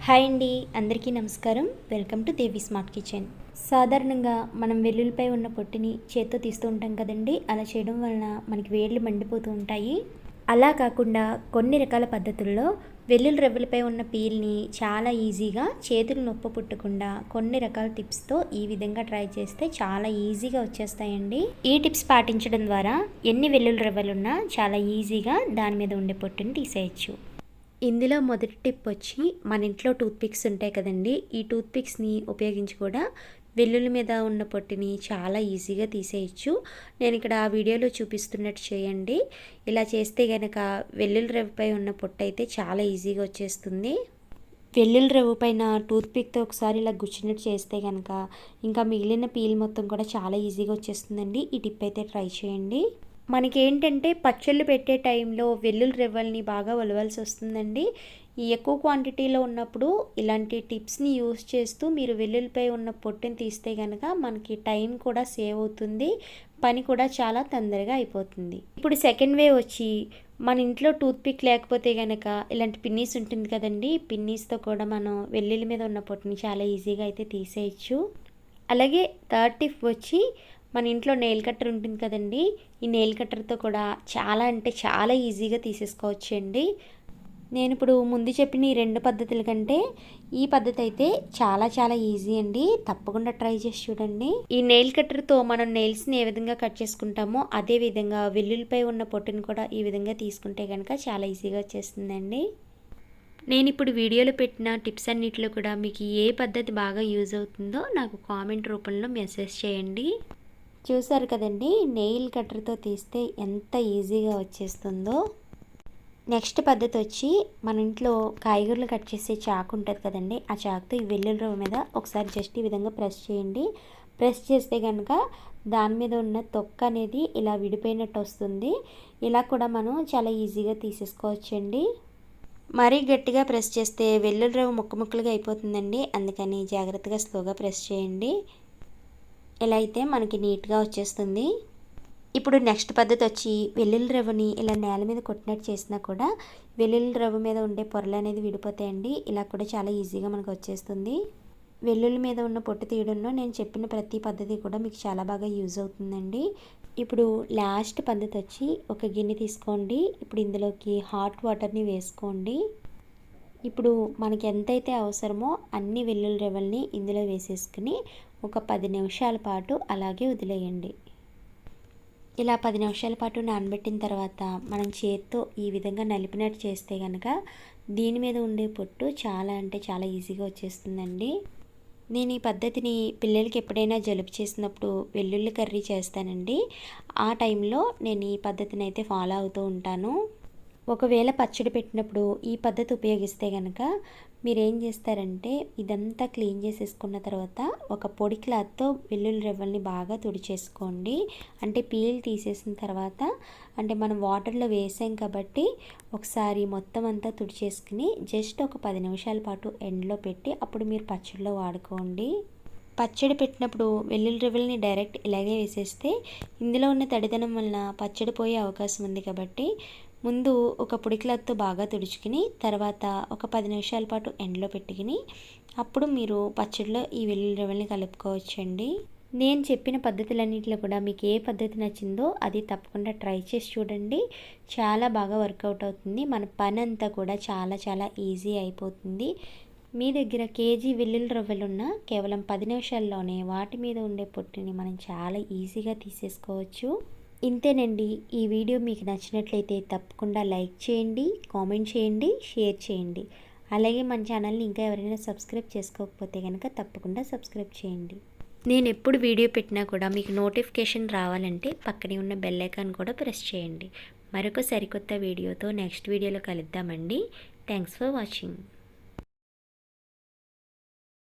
Hi అండి, అందరికీ నమస్కారం. Welcome to Devi smart kitchen. సాధారణంగా మనం వెల్లుల్లిపై ఉన్న పొట్టుని చేత్తో తీస్తూ ఉంటాం కదండి. అలా చేయడం వలన మనకి వేళ్ళు మండిపోతూ ఉంటాయి. అలా కాకుండా కొన్ని రకాల పద్ధతుల్లో వెల్లుల్లి రెవ్వలపై ఉన్న పీల్ని చాలా ఈజీగా చేతులు నొప్పి పుట్టకుండా కొన్ని రకాల టిప్స్తో ఈ విధంగా ట్రై చేస్తే చాలా ఈజీగా వచ్చేస్తాయండి. ఈ టిప్స్ పాటించడం ద్వారా ఎన్ని వెల్లుల్లి రెవ్వలున్నా చాలా ఈజీగా దాని మీద ఉండే పొట్టుని తీసేయచ్చు. ఇందులో మొదటి టిప్ వచ్చి, మన ఇంట్లో టూత్పిక్స్ ఉంటాయి కదండి. ఈ టూత్పిక్స్ని ఉపయోగించి కూడా వెల్లుల్లి మీద ఉన్న పొట్టుని చాలా ఈజీగా తీసేయచ్చు. నేను ఇక్కడ ఆ వీడియోలో చూపిస్తున్నట్టు చేయండి. ఇలా చేస్తే కనుక వెల్లుల్లి రెవ్వపై ఉన్న పొట్టు అయితే చాలా ఈజీగా వచ్చేస్తుంది. వెల్లుల్లి రెవ్వ పైన టూత్పిక్తో ఒకసారి ఇలా గుచ్చినట్టు చేస్తే కనుక ఇంకా మిగిలిన పీల్ మొత్తం కూడా చాలా ఈజీగా వచ్చేస్తుందండి. ఈ టిప్ అయితే ట్రై చేయండి. మనకేంటంటే పచ్చళ్ళు పెట్టే టైంలో వెల్లుల్లి రెవ్వల్ని బాగా ఒలవాల్సి వస్తుందండి. ఈ ఎక్కువ క్వాంటిటీలో ఉన్నప్పుడు ఇలాంటి టిప్స్ని యూస్ చేస్తూ మీరు వెల్లుల్లిపై ఉన్న పొట్టుని తీస్తే కనుక మనకి టైం కూడా సేవ్ అవుతుంది, పని కూడా చాలా తొందరగా అయిపోతుంది. ఇప్పుడు సెకండ్ వే వచ్చి, మన ఇంట్లో టూత్పిక్ లేకపోతే కనుక ఇలాంటి పిన్నీస్ ఉంటుంది కదండి. పిన్నీస్తో కూడా మనం వెల్లుల్లి మీద ఉన్న పొట్టుని చాలా ఈజీగా అయితే తీసేయచ్చు. అలాగే థర్డ్ టిప్ వచ్చి, మన ఇంట్లో నెయిల్ కట్టర్ ఉంటుంది కదండి. ఈ నెయిల్ కట్టర్తో కూడా చాలా అంటే చాలా ఈజీగా తీసేసుకోవచ్చండి. నేను ఇప్పుడు ముందు చెప్పిన ఈ రెండు పద్ధతుల కంటే ఈ పద్ధతి అయితే చాలా చాలా ఈజీ అండి. తప్పకుండా ట్రై చేసి చూడండి. ఈ నెయిల్ కట్టర్తో మనం నెయిల్స్ని ఏ విధంగా కట్ చేసుకుంటామో అదే విధంగా వెల్లుల్లిపై ఉన్న పొట్టుని కూడా ఈ విధంగా తీసుకుంటే కనుక చాలా ఈజీగా వచ్చేస్తుందండి. నేను ఇప్పుడు వీడియోలో పెట్టిన టిప్స్ అన్నిటిలో కూడా మీకు ఏ పద్ధతి బాగా యూజ్ అవుతుందో నాకు కామెంట్ రూపంలో మెసేజ్ చేయండి. చూసారు కదండి, నెయిల్ కట్టర్తో తీస్తే ఎంత ఈజీగా వచ్చేస్తుందో. నెక్స్ట్ పద్ధతి వచ్చి, మన ఇంట్లో కాయగూరలు కట్ చేసే చాకు ఉంటుంది కదండి. ఆ చాకుతో ఈ వెల్లుల్లి రెవ్వ మీద ఒకసారి జస్ట్ ఈ విధంగా ప్రెస్ చేయండి. ప్రెస్ చేస్తే కనుక దాని మీద ఉన్న తొక్క అనేది ఇలా విడిపోయినట్టు వస్తుంది. ఇలా కూడా మనం చాలా ఈజీగా తీసేసుకోవచ్చండి. మరీ గట్టిగా ప్రెస్ చేస్తే వెల్లుల్లి రెవ్వ ముక్క ముక్కలుగా అయిపోతుందండి. అందుకని జాగ్రత్తగా స్లోగా ప్రెస్ చేయండి. ఇలా అయితే మనకి నీట్గా వచ్చేస్తుంది. ఇప్పుడు నెక్స్ట్ పద్ధతి వచ్చి, వెల్లుల్లి రెవ్వని ఇలా నేల మీద కొట్టినట్టు చేసినా కూడా వెల్లుల్లి రెవ్వ మీద ఉండే పొరలు అనేది విడిపోతాయండి. ఇలా కూడా చాలా ఈజీగా మనకు వచ్చేస్తుంది. వెల్లుల్లి మీద ఉన్న పొట్టు తీయడంలో నేను చెప్పిన ప్రతి పద్ధతి కూడా మీకు చాలా బాగా యూజ్ అవుతుందండి. ఇప్పుడు లాస్ట్ పద్ధతి వచ్చి, ఒక గిన్నె తీసుకోండి. ఇప్పుడు ఇందులోకి హాట్ వాటర్ని వేసుకోండి. ఇప్పుడు మనకి ఎంతైతే అవసరమో అన్ని వెల్లుల్లి రెవ్వల్ని ఇందులో వేసేసుకుని ఒక 10 నిమిషాల పాటు అలాగే వదిలేయండి. ఇలా 10 నిమిషాల పాటు నానబెట్టిన తర్వాత మనం చేత్తో ఈ విధంగా నలిపినట్టు చేస్తే కనుక దీని మీద ఉండే పొట్టు చాలా అంటే చాలా ఈజీగా వచ్చేస్తుందండి. నేను ఈ పద్ధతిని పిల్లలకి ఎప్పుడైనా జలుబు చేసినప్పుడు వెల్లుల్లి కర్రీ చేస్తానండి. ఆ టైంలో నేను ఈ పద్ధతిని అయితే ఫాలో అవుతూ ఉంటాను. ఒకవేళ పచ్చడి పెట్టినప్పుడు ఈ పద్ధతి ఉపయోగిస్తే కనుక మీరేం చేస్తారంటే, ఇదంతా క్లీన్ చేసేసుకున్న తర్వాత ఒక పొడి క్లాత్తో వెల్లుల్లి రెవ్వల్ని బాగా తుడిచేసుకోండి. అంటే పీల్ తీసేసిన తర్వాత, అంటే మనం వాటర్లో వేసాం కాబట్టి ఒకసారి మొత్తం అంతా తుడిచేసుకుని జస్ట్ ఒక 10 నిమిషాల పాటు ఎండలో పెట్టి అప్పుడు మీరు పచ్చడిలో వాడుకోండి. పచ్చడి పెట్టినప్పుడు వెల్లుల్లి రెవ్వల్ని డైరెక్ట్ ఇలాగే వేసేస్తే ఇందులో ఉన్న తడిదనం వలన పచ్చడి పోయే అవకాశం ఉంది. కాబట్టి ముందు ఒక పొడి క్లాత్తో బాగా తుడుచుకుని తర్వాత ఒక 10 నిమిషాల పాటు ఎండలో పెట్టుకుని అప్పుడు మీరు పచ్చడిలో ఈ వెల్లుల్లి రెవ్వల్ని కలుపుకోవచ్చండి. నేను చెప్పిన పద్ధతులన్నింటిలో కూడా మీకు ఏ పద్ధతి నచ్చిందో అది తప్పకుండా ట్రై చేసి చూడండి. చాలా బాగా వర్కౌట్ అవుతుంది. మన పని అంతా కూడా చాలా చాలా ఈజీ అయిపోతుంది. మీ దగ్గర కేజీ వెల్లుల్లి రెవ్వలున్నా కేవలం 10 నిమిషాల్లోనే వాటి మీద ఉండే పొట్టుని మనం చాలా ఈజీగా తీసేసుకోవచ్చు. ఇంతేనండి. ఈ వీడియో మీకు నచ్చినట్లయితే తప్పకుండా లైక్ చేయండి, కామెంట్ చేయండి, షేర్ చేయండి. అలాగే మన ఛానల్ని ఇంకా ఎవరైనా సబ్స్క్రైబ్ చేసుకోకపోతే కనుక తప్పకుండా సబ్స్క్రైబ్ చేయండి. నేను ఎప్పుడు వీడియో పెట్టినా కూడా మీకు నోటిఫికేషన్ రావాలంటే పక్కనే ఉన్న బెల్ ఐకాన్ కూడా ప్రెస్ చేయండి. మరొక సరికొత్త వీడియోతో నెక్స్ట్ వీడియోలో కలుద్దామండి. Thanks for watching.